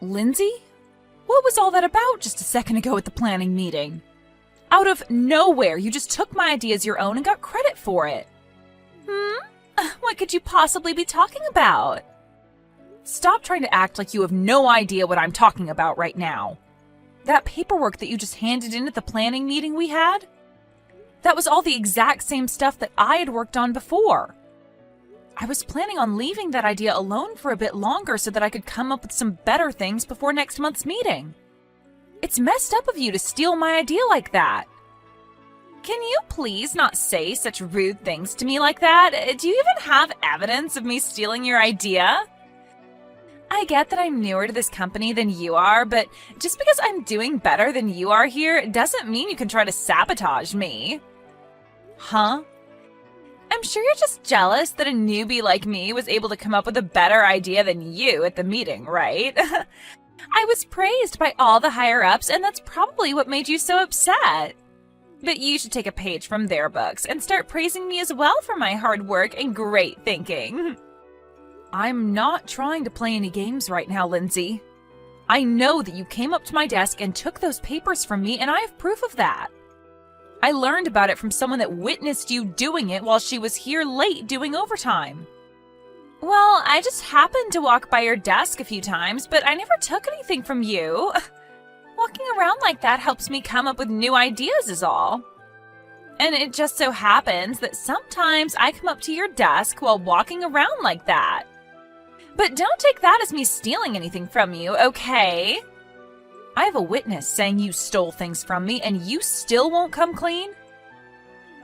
Lindsay? What was all that about just a second ago at the planning meeting? Out of nowhere, you just took my idea as your own and got credit for it. What could you possibly be talking about? Stop trying to act like you have no idea what I'm talking about right now. That paperwork that you just handed in at the planning meeting we had? That was all the exact same stuff that I had worked on before. I was planning on leaving that idea alone for a bit longer so that I could come up with some better things before next month's meeting. It's messed up of you to steal my idea like that. Can you please not say such rude things to me like that? Do you even have evidence of me stealing your idea? I get that I'm newer to this company than you are, but just because I'm doing better than you are here doesn't mean you can try to sabotage me. Huh? I'm sure you're just jealous that a newbie like me was able to come up with a better idea than you at the meeting, right? I was praised by all the higher-ups, and that's probably what made you so upset. But you should take a page from their books and start praising me as well for my hard work and great thinking. I'm not trying to play any games right now, Lindsay. I know that you came up to my desk and took those papers from me, and I have proof of that. I learned about it from someone that witnessed you doing it while she was here late doing overtime. Well, I just happened to walk by your desk a few times, but I never took anything from you. Walking around like that helps me come up with new ideas is all. And it just so happens that sometimes I come up to your desk while walking around like that. But don't take that as me stealing anything from you, okay? I have a witness saying you stole things from me and you still won't come clean?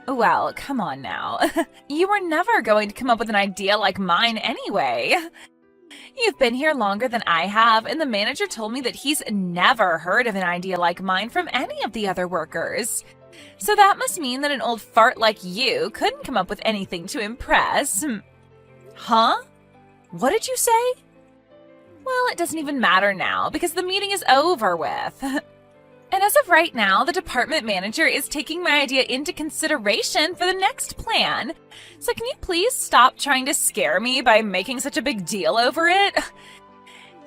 Well, come on now. You were never going to come up with an idea like mine anyway. You've been here longer than I have, and the manager told me that he's never heard of an idea like mine from any of the other workers. So that must mean that an old fart like you couldn't come up with anything to impress. Huh? What did you say? Well, it doesn't even matter now, because the meeting is over with. And as of right now, the department manager is taking my idea into consideration for the next plan. So can you please stop trying to scare me by making such a big deal over it?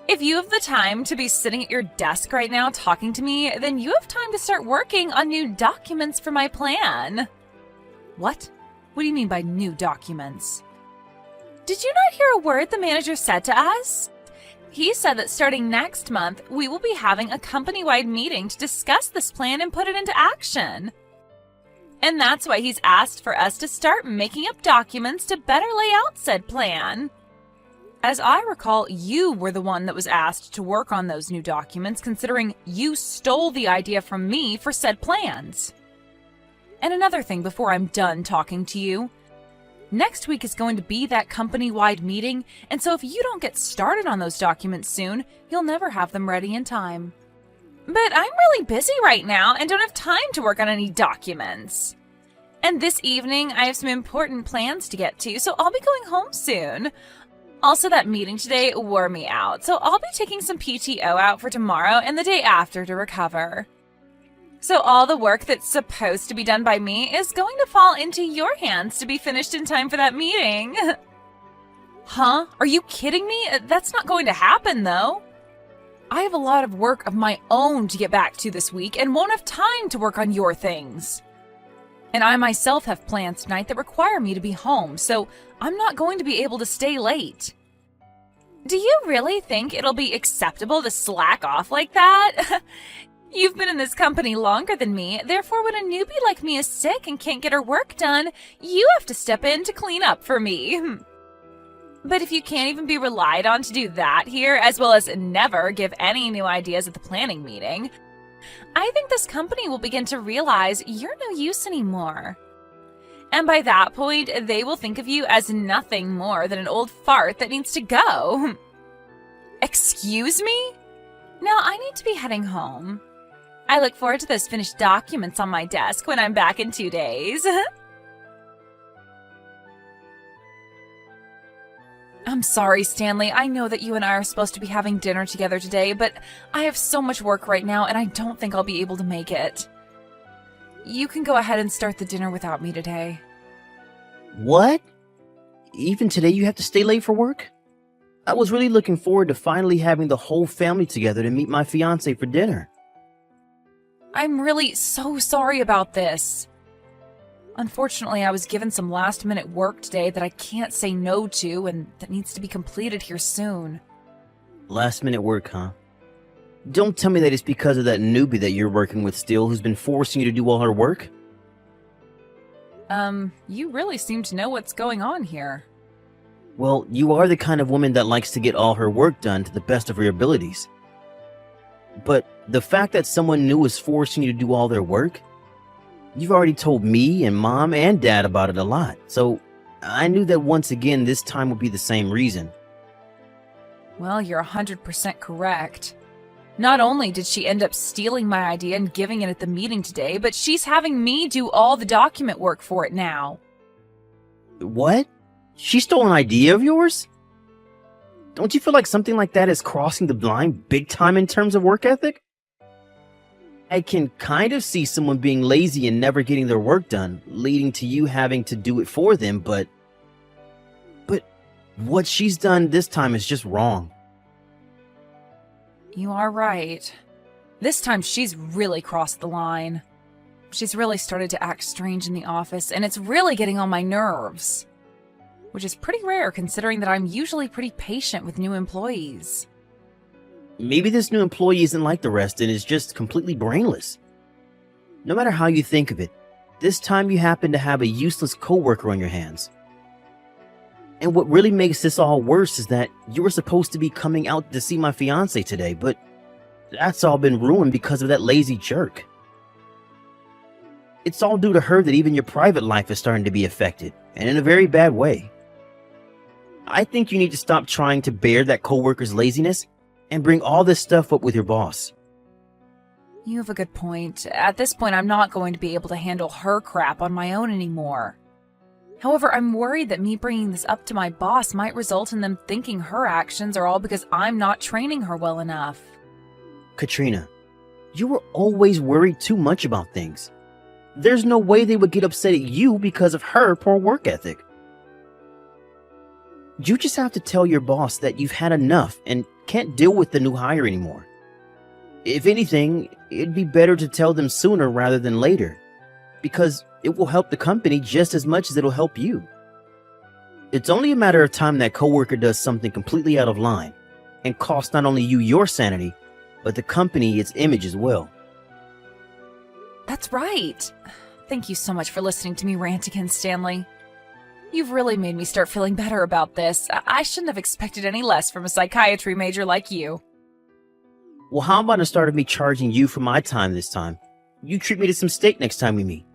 If you have the time to be sitting at your desk right now talking to me, then you have time to start working on new documents for my plan. What? What do you mean by new documents? Did you not hear a word the manager said to us? He said that starting next month, we will be having a company-wide meeting to discuss this plan and put it into action. And that's why he's asked for us to start making up documents to better lay out said plan. As I recall, you were the one that was asked to work on those new documents, considering you stole the idea from me for said plans. And another thing before I'm done talking to you. Next week is going to be that company-wide meeting, and so if you don't get started on those documents soon, you'll never have them ready in time. But I'm really busy right now and don't have time to work on any documents. And this evening, I have some important plans to get to, so I'll be going home soon. Also, that meeting today wore me out, so I'll be taking some PTO out for tomorrow and the day after to recover. So all the work that's supposed to be done by me is going to fall into your hands to be finished in time for that meeting. Huh? Are you kidding me? That's not going to happen, though. I have a lot of work of my own to get back to this week and won't have time to work on your things. And I myself have plans tonight that require me to be home, so I'm not going to be able to stay late. Do you really think it'll be acceptable to slack off like that? You've been in this company longer than me, therefore when a newbie like me is sick and can't get her work done, you have to step in to clean up for me. But if you can't even be relied on to do that here, as well as never give any new ideas at the planning meeting, I think this company will begin to realize you're no use anymore. And by that point, they will think of you as nothing more than an old fart that needs to go. Excuse me? Now I need to be heading home. I look forward to those finished documents on my desk when I'm back in 2 days. I'm sorry, Stanley. I know that you and I are supposed to be having dinner together today, but I have so much work right now and I don't think I'll be able to make it. You can go ahead and start the dinner without me today. What? Even today you have to stay late for work? I was really looking forward to finally having the whole family together to meet my fiance for dinner. I'm really so sorry about this. Unfortunately, I was given some last-minute work today that I can't say no to and that needs to be completed here soon. Last minute work, huh? Don't tell me that it's because of that newbie that you're working with still who's been forcing you to do all her work? You really seem to know what's going on here. Well, you are the kind of woman that likes to get all her work done to the best of her abilities. But the fact that someone new is forcing you to do all their work? You've already told me and Mom and Dad about it a lot, so I knew that once again this time would be the same reason. Well, you're 100% correct. Not only did she end up stealing my idea and giving it at the meeting today, but she's having me do all the document work for it now. What? She stole an idea of yours? Don't you feel like something like that is crossing the line big time in terms of work ethic? I can kind of see someone being lazy and never getting their work done, leading to you having to do it for them, but what she's done this time is just wrong. You are right. This time she's really crossed the line. She's really started to act strange in the office, and it's really getting on my nerves. Which is pretty rare considering that I'm usually pretty patient with new employees. Maybe this new employee isn't like the rest and is just completely brainless. No matter how you think of it, this time you happen to have a useless coworker on your hands. And what really makes this all worse is that you were supposed to be coming out to see my fiance today, but that's all been ruined because of that lazy jerk. It's all due to her that even your private life is starting to be affected, and in a very bad way. I think you need to stop trying to bear that coworker's laziness and bring all this stuff up with your boss. You have a good point. At this point, I'm not going to be able to handle her crap on my own anymore. However, I'm worried that me bringing this up to my boss might result in them thinking her actions are all because I'm not training her well enough. Katrina, you were always worried too much about things. There's no way they would get upset at you because of her poor work ethic. You just have to tell your boss that you've had enough and can't deal with the new hire anymore. If anything, it'd be better to tell them sooner rather than later, because it will help the company just as much as it'll help you. It's only a matter of time that coworker does something completely out of line and costs not only you your sanity, but the company its image as well. That's right. Thank you so much for listening to me rant again, Stanley. You've really made me start feeling better about this. I shouldn't have expected any less from a psychiatry major like you. Well, how about instead of me charging you for my time this time, you treat me to some steak next time we meet?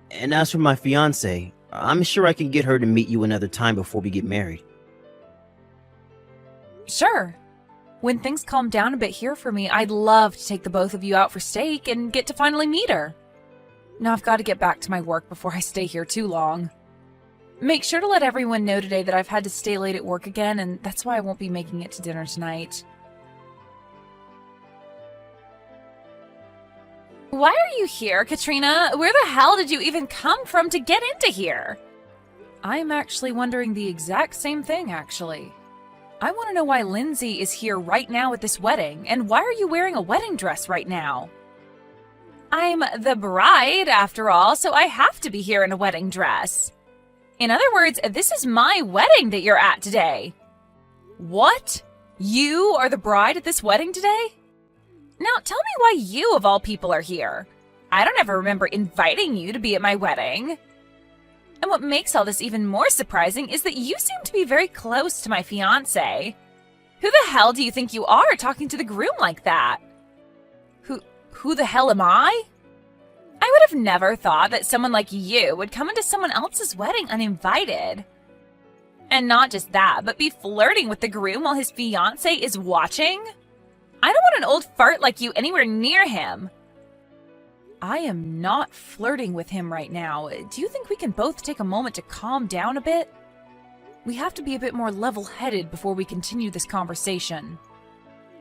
And as for my fiance, I'm sure I can get her to meet you another time before we get married. Sure. When things calm down a bit here for me, I'd love to take the both of you out for steak and get to finally meet her. Now I've got to get back to my work before I stay here too long. Make sure to let everyone know today that I've had to stay late at work again, and that's why I won't be making it to dinner tonight. Why are you here, Katrina? Where the hell did you even come from to get into here? I'm actually wondering the exact same thing, actually. I want to know why Lindsay is here right now at this wedding, and why are you wearing a wedding dress right now? I'm the bride, after all, so I have to be here in a wedding dress. In other words, this is my wedding that you're at today. What? You are the bride at this wedding today? Now, tell me why you, of all people, are here. I don't ever remember inviting you to be at my wedding. And what makes all this even more surprising is that you seem to be very close to my fiancé. Who the hell do you think you are talking to the groom like that? Who the hell am I? I would have never thought that someone like you would come into someone else's wedding uninvited. And not just that, but be flirting with the groom while his fiancé is watching? I don't want an old fart like you anywhere near him. I am not flirting with him right now. Do you think we can both take a moment to calm down a bit? We have to be a bit more level-headed before we continue this conversation.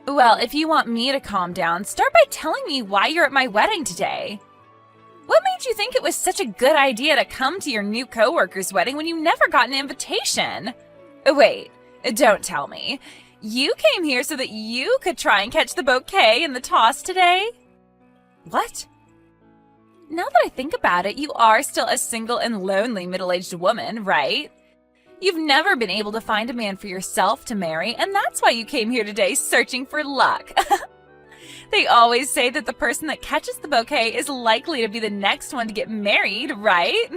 Well, if you want me to calm down, start by telling me why you're at my wedding today. What made you think it was such a good idea to come to your new coworker's wedding when you never got an invitation? Wait, Don't tell me. You came here so that you could try and catch the bouquet in the toss today? What? Now that I think about it, you are still a single and lonely middle-aged woman, right? You've never been able to find a man for yourself to marry, and that's why you came here today searching for luck. They always say that the person that catches the bouquet is likely to be the next one to get married, right?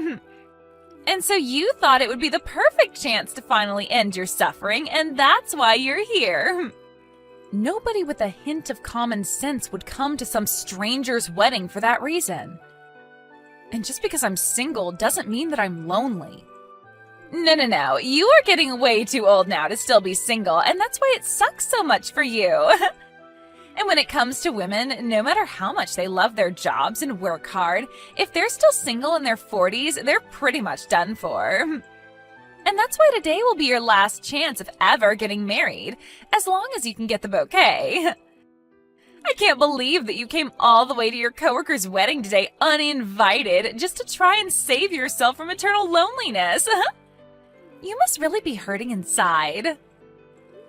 And so you thought it would be the perfect chance to finally end your suffering, and that's why you're here. Nobody with a hint of common sense would come to some stranger's wedding for that reason. And just because I'm single doesn't mean that I'm lonely. No. You are getting way too old now to still be single, and that's why it sucks so much for you. And when it comes to women, no matter how much they love their jobs and work hard, if they're still single in their 40s, they're pretty much done for. And that's why today will be your last chance of ever getting married, as long as you can get the bouquet. I can't believe that you came all the way to your coworker's wedding today uninvited just to try and save yourself from eternal loneliness. You must really be hurting inside.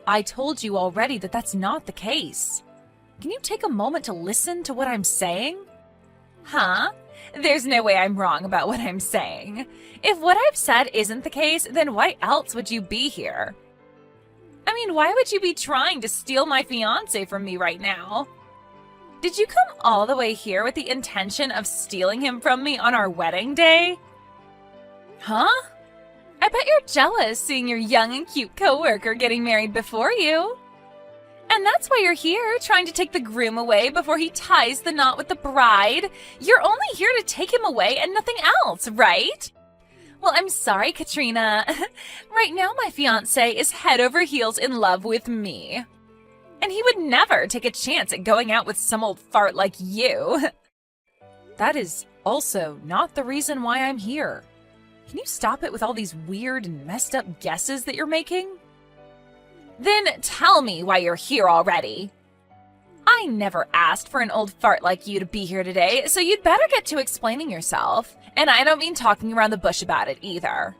I told you already that that's not the case. Can you take a moment to listen to what I'm saying? Huh? There's no way I'm wrong about what I'm saying. If what I've said isn't the case, then why else would you be here? I mean, why would you be trying to steal my fiancé from me right now? Did you come all the way here with the intention of stealing him from me on our wedding day? Huh? I bet you're jealous seeing your young and cute coworker getting married before you. And that's why you're here, trying to take the groom away before he ties the knot with the bride. You're only here to take him away and nothing else, right? Well, I'm sorry, Katrina. Right now, my fiancé is head over heels in love with me. And he would never take a chance at going out with some old fart like you. That is also not the reason why I'm here. Can you stop it with all these weird and messed up guesses that you're making? Then tell me why you're here already. I never asked for an old fart like you to be here today, so you'd better get to explaining yourself. And I don't mean talking around the bush about it either.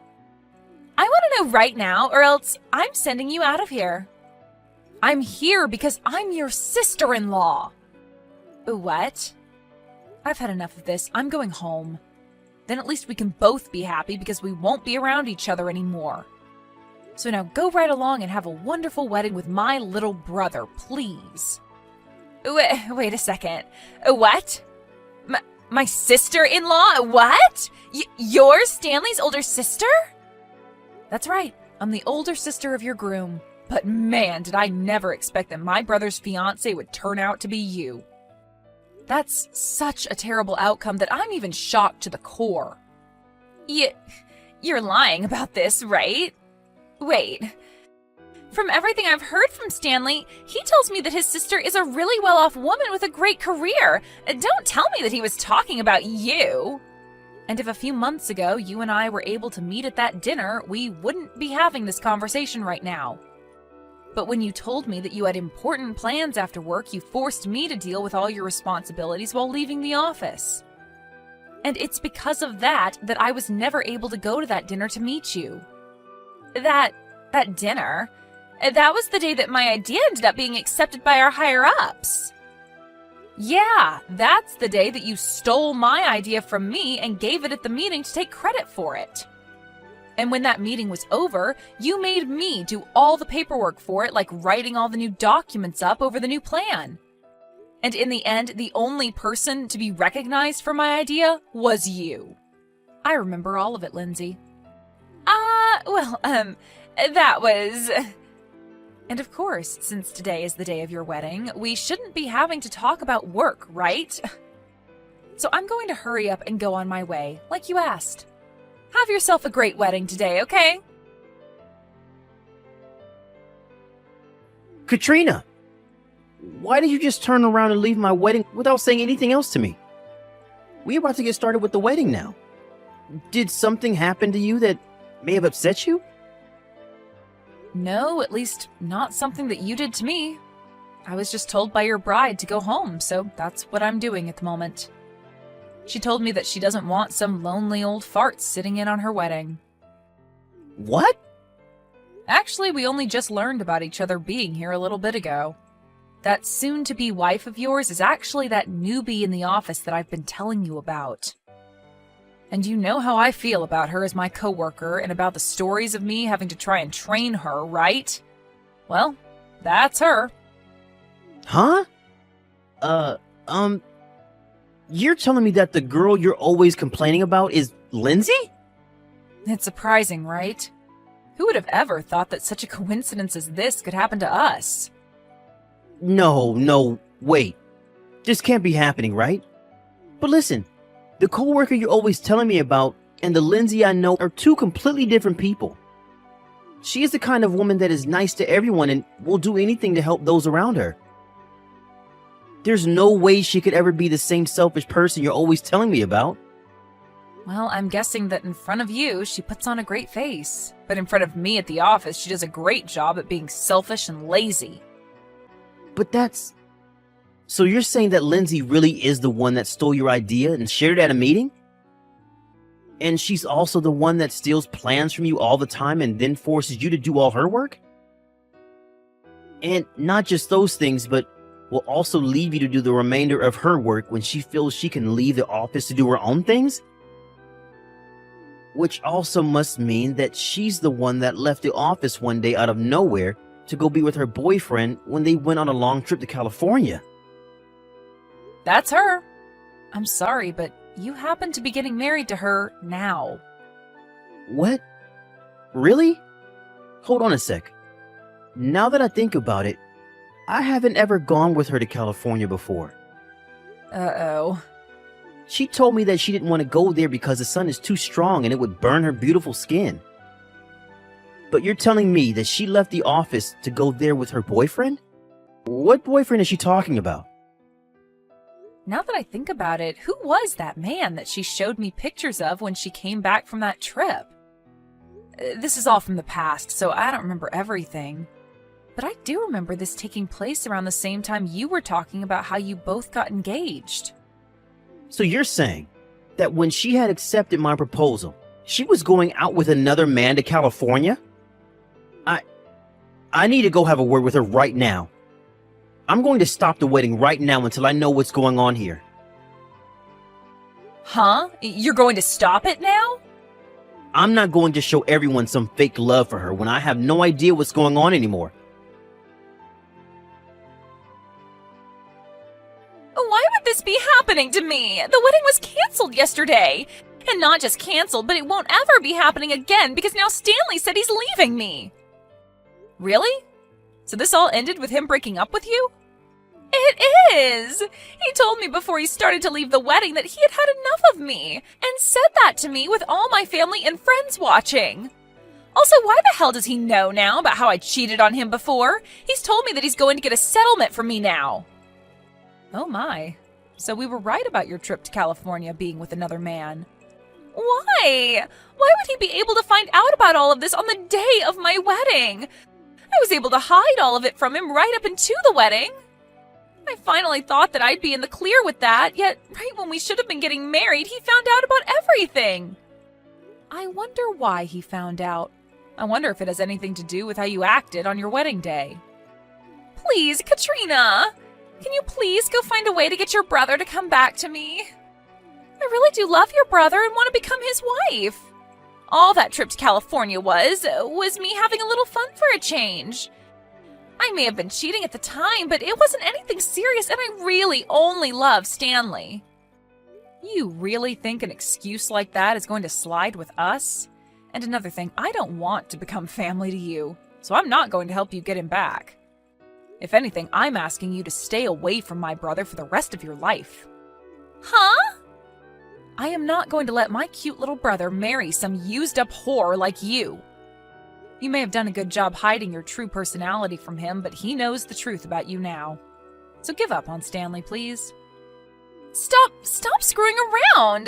I want to know right now, or else I'm sending you out of here. I'm here because I'm your sister-in-law. What? I've had enough of this. I'm going home. Then at least we can both be happy because we won't be around each other anymore. So now go right along and have a wonderful wedding with my little brother, please. Wait a second. What? My sister-in-law? What? You're Stanley's older sister? That's right. I'm the older sister of your groom. But man, did I never expect that my brother's fiancé would turn out to be you. That's such a terrible outcome that I'm even shocked to the core. You're lying about this, right? Wait. From everything I've heard from Stanley, he tells me that his sister is a really well-off woman with a great career. Don't tell me that he was talking about you. And if a few months ago you and I were able to meet at that dinner, we wouldn't be having this conversation right now. But when you told me that you had important plans after work, you forced me to deal with all your responsibilities while leaving the office. And it's because of that I was never able to go to that dinner to meet you. That dinner? That was the day that my idea ended up being accepted by our higher-ups. Yeah, that's the day that you stole my idea from me and gave it at the meeting to take credit for it. And when that meeting was over, you made me do all the paperwork for it, like writing all the new documents up over the new plan. And in the end, the only person to be recognized for my idea was you. I remember all of it, Lindsay. That was... And of course, since today is the day of your wedding, we shouldn't be having to talk about work, right? So I'm going to hurry up and go on my way, like you asked. Have yourself a great wedding today, okay? Katrina! Why did you just turn around and leave my wedding without saying anything else to me? We're about to get started with the wedding now. Did something happen to you that may have upset you? No, at least not something that you did to me. I was just told by your bride to go home, so that's what I'm doing at the moment. She told me that she doesn't want some lonely old fart sitting in on her wedding. What? Actually, we only just learned about each other being here a little bit ago. That soon-to-be wife of yours is actually that newbie in the office that I've been telling you about. And you know how I feel about her as my coworker and about the stories of me having to try and train her, right? Well, that's her. Huh? You're telling me that the girl you're always complaining about is Lindsay? It's surprising, right? Who would have ever thought that such a coincidence as this could happen to us? No, wait. This can't be happening, right? But listen, the coworker you're always telling me about and the Lindsay I know are two completely different people. She is the kind of woman that is nice to everyone and will do anything to help those around her. There's no way she could ever be the same selfish person you're always telling me about. Well, I'm guessing that in front of you, she puts on a great face. But in front of me at the office, she does a great job at being selfish and lazy. But that's... So you're saying that Lindsay really is the one that stole your idea and shared it at a meeting? And she's also the one that steals plans from you all the time and then forces you to do all her work? And not just those things, but will also leave you to do the remainder of her work when she feels she can leave the office to do her own things? Which also must mean that she's the one that left the office one day out of nowhere to go be with her boyfriend when they went on a long trip to California. That's her. I'm sorry, but you happen to be getting married to her now. What? Really? Hold on a sec. Now that I think about it, I haven't ever gone with her to California before. Uh-oh. She told me that she didn't want to go there because the sun is too strong and it would burn her beautiful skin. But you're telling me that she left the office to go there with her boyfriend? What boyfriend is she talking about? Now that I think about it, who was that man that she showed me pictures of when she came back from that trip? This is all from the past, so I don't remember everything. But I do remember this taking place around the same time you were talking about how you both got engaged. So you're saying that when she had accepted my proposal, she was going out with another man to California? I need to go have a word with her right now. I'm going to stop the wedding right now until I know what's going on here. Huh? You're going to stop it now? I'm not going to show everyone some fake love for her when I have no idea what's going on anymore. Why would this be happening to me? The wedding was canceled yesterday. And not just canceled, but it won't ever be happening again because now Stanley said he's leaving me. Really? So this all ended with him breaking up with you? It is! He told me before he started to leave the wedding that he had had enough of me, and said that to me with all my family and friends watching. Also, why the hell does he know now about how I cheated on him before? He's told me that he's going to get a settlement from me now. Oh my. So we were right about your trip to California being with another man. Why? Why would he be able to find out about all of this on the day of my wedding? I was able to hide all of it from him right up into the wedding. I finally thought that I'd be in the clear with that, yet right when we should have been getting married, he found out about everything. I wonder why he found out. I wonder if it has anything to do with how you acted on your wedding day. Please, Katrina, can you please go find a way to get your brother to come back to me? I really do love your brother and want to become his wife. All that trip to California was me having a little fun for a change. I may have been cheating at the time, but it wasn't anything serious, and I really only love Stanley. You really think an excuse like that is going to slide with us? And another thing, I don't want to become family to you, so I'm not going to help you get him back. If anything, I'm asking you to stay away from my brother for the rest of your life. Huh? I am not going to let my cute little brother marry some used-up whore like you. You may have done a good job hiding your true personality from him, but he knows the truth about you now. So give up on Stanley, please. Stop screwing around!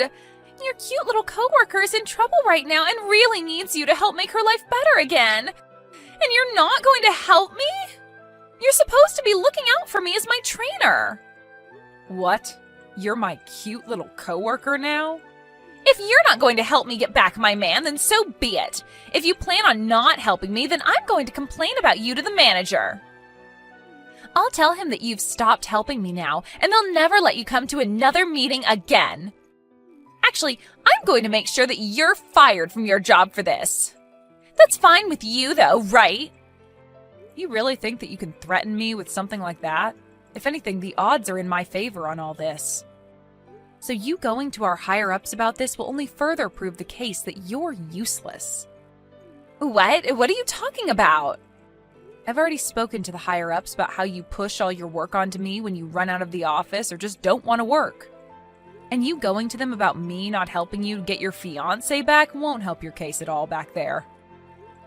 Your cute little coworker is in trouble right now and really needs you to help make her life better again. And you're not going to help me? You're supposed to be looking out for me as my trainer. What? You're my cute little coworker now? If you're not going to help me get back my man, then so be it. If you plan on not helping me, then I'm going to complain about you to the manager. I'll tell him that you've stopped helping me now, and they'll never let you come to another meeting again. Actually, I'm going to make sure that you're fired from your job for this. That's fine with you, though, right? You really think that you can threaten me with something like that? If anything, the odds are in my favor on all this. So you going to our higher-ups about this will only further prove the case that you're useless. What? What are you talking about? I've already spoken to the higher-ups about how you push all your work onto me when you run out of the office or just don't want to work. And you going to them about me not helping you get your fiancé back won't help your case at all back there.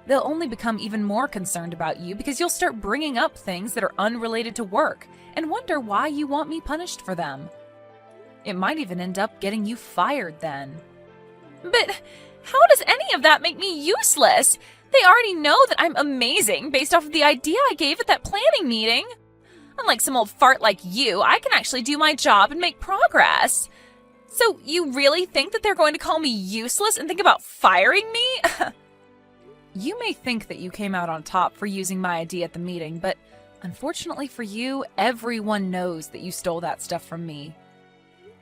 They'll only become even more concerned about you because you'll start bringing up things that are unrelated to work and wonder why you want me punished for them. It might even end up getting you fired then. But how does any of that make me useless? They already know that I'm amazing based off of the idea I gave at that planning meeting. Unlike some old fart like you, I can actually do my job and make progress. So you really think that they're going to call me useless and think about firing me? You may think that you came out on top for using my idea at the meeting, but unfortunately for you, everyone knows that you stole that stuff from me.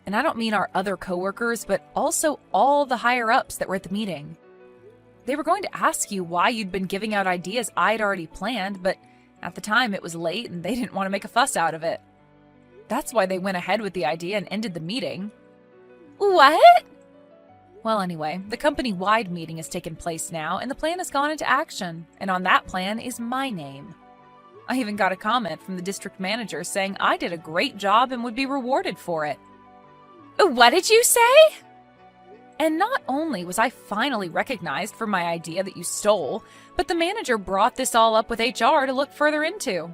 And I don't mean our other coworkers, but also all the higher-ups that were at the meeting. They were going to ask you why you'd been giving out ideas I'd already planned, but at the time it was late and they didn't want to make a fuss out of it. That's why they went ahead with the idea and ended the meeting. What? Well, anyway, the company-wide meeting has taken place now, and the plan has gone into action, and on that plan is my name. I even got a comment from the district manager saying I did a great job and would be rewarded for it. What did you say? And not only was I finally recognized for my idea that you stole, but the manager brought this all up with HR to look further into.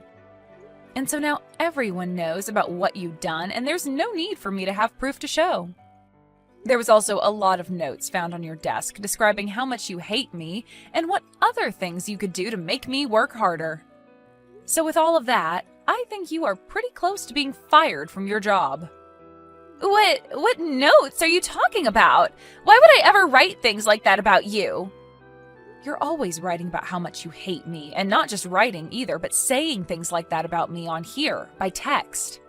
And so now everyone knows about what you've done, and there's no need for me to have proof to show. There was also a lot of notes found on your desk describing how much you hate me and what other things you could do to make me work harder. So with all of that, I think you are pretty close to being fired from your job. What notes are you talking about? Why would I ever write things like that about you? You're always writing about how much you hate me, and not just writing either, but saying things like that about me on here, by text.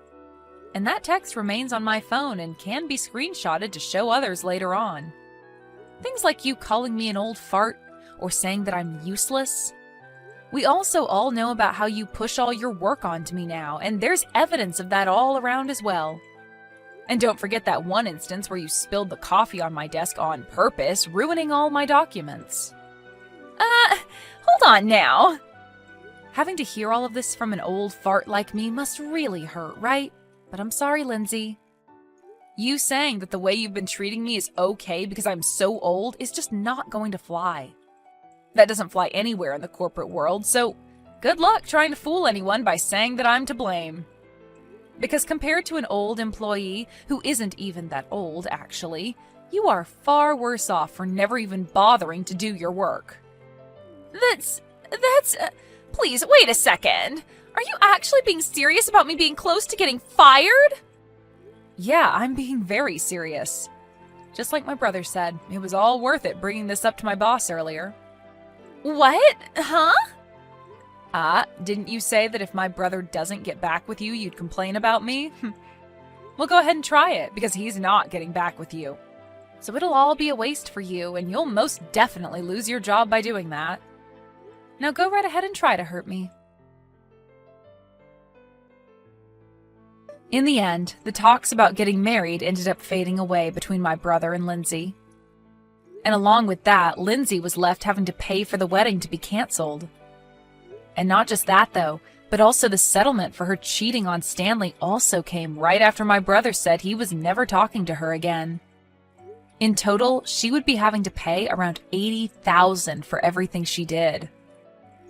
And that text remains on my phone and can be screenshotted to show others later on. Things like you calling me an old fart, or saying that I'm useless. We also all know about how you push all your work onto me now, and there's evidence of that all around as well. And don't forget that one instance where you spilled the coffee on my desk on purpose, ruining all my documents. Hold on now. Having to hear all of this from an old fart like me must really hurt, right? But I'm sorry, Lindsay. You saying that the way you've been treating me is okay because I'm so old is just not going to fly. That doesn't fly anywhere in the corporate world, so good luck trying to fool anyone by saying that I'm to blame. Because compared to an old employee, who isn't even that old, actually, you are far worse off for never even bothering to do your work. Please, wait a second. Are you actually being serious about me being close to getting fired? Yeah, I'm being very serious. Just like my brother said, it was all worth it bringing this up to my boss earlier. What? Huh? Didn't you say that if my brother doesn't get back with you, you'd complain about me? Well, go ahead and try it, because he's not getting back with you. So it'll all be a waste for you, and you'll most definitely lose your job by doing that. Now go right ahead and try to hurt me. In the end, the talks about getting married ended up fading away between my brother and Lindsay. And along with that, Lindsay was left having to pay for the wedding to be canceled. And not just that, though, but also the settlement for her cheating on Stanley also came right after my brother said he was never talking to her again. In total, she would be having to pay around $80,000 for everything she did.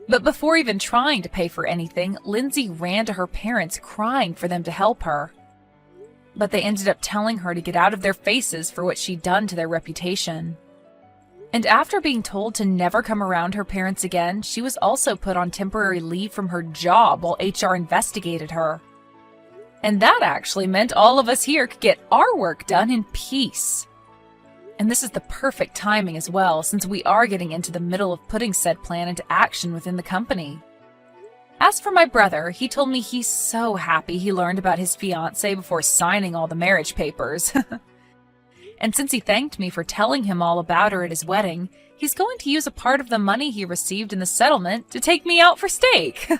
But before even trying to pay for anything, Lindsay ran to her parents crying for them to help her. But they ended up telling her to get out of their faces for what she'd done to their reputation. And after being told to never come around her parents again, she was also put on temporary leave from her job while HR investigated her. And that actually meant all of us here could get our work done in peace. And this is the perfect timing as well, since we are getting into the middle of putting said plan into action within the company. As for my brother, he told me he's so happy he learned about his fiancée before signing all the marriage papers. And since he thanked me for telling him all about her at his wedding, he's going to use a part of the money he received in the settlement to take me out for steak.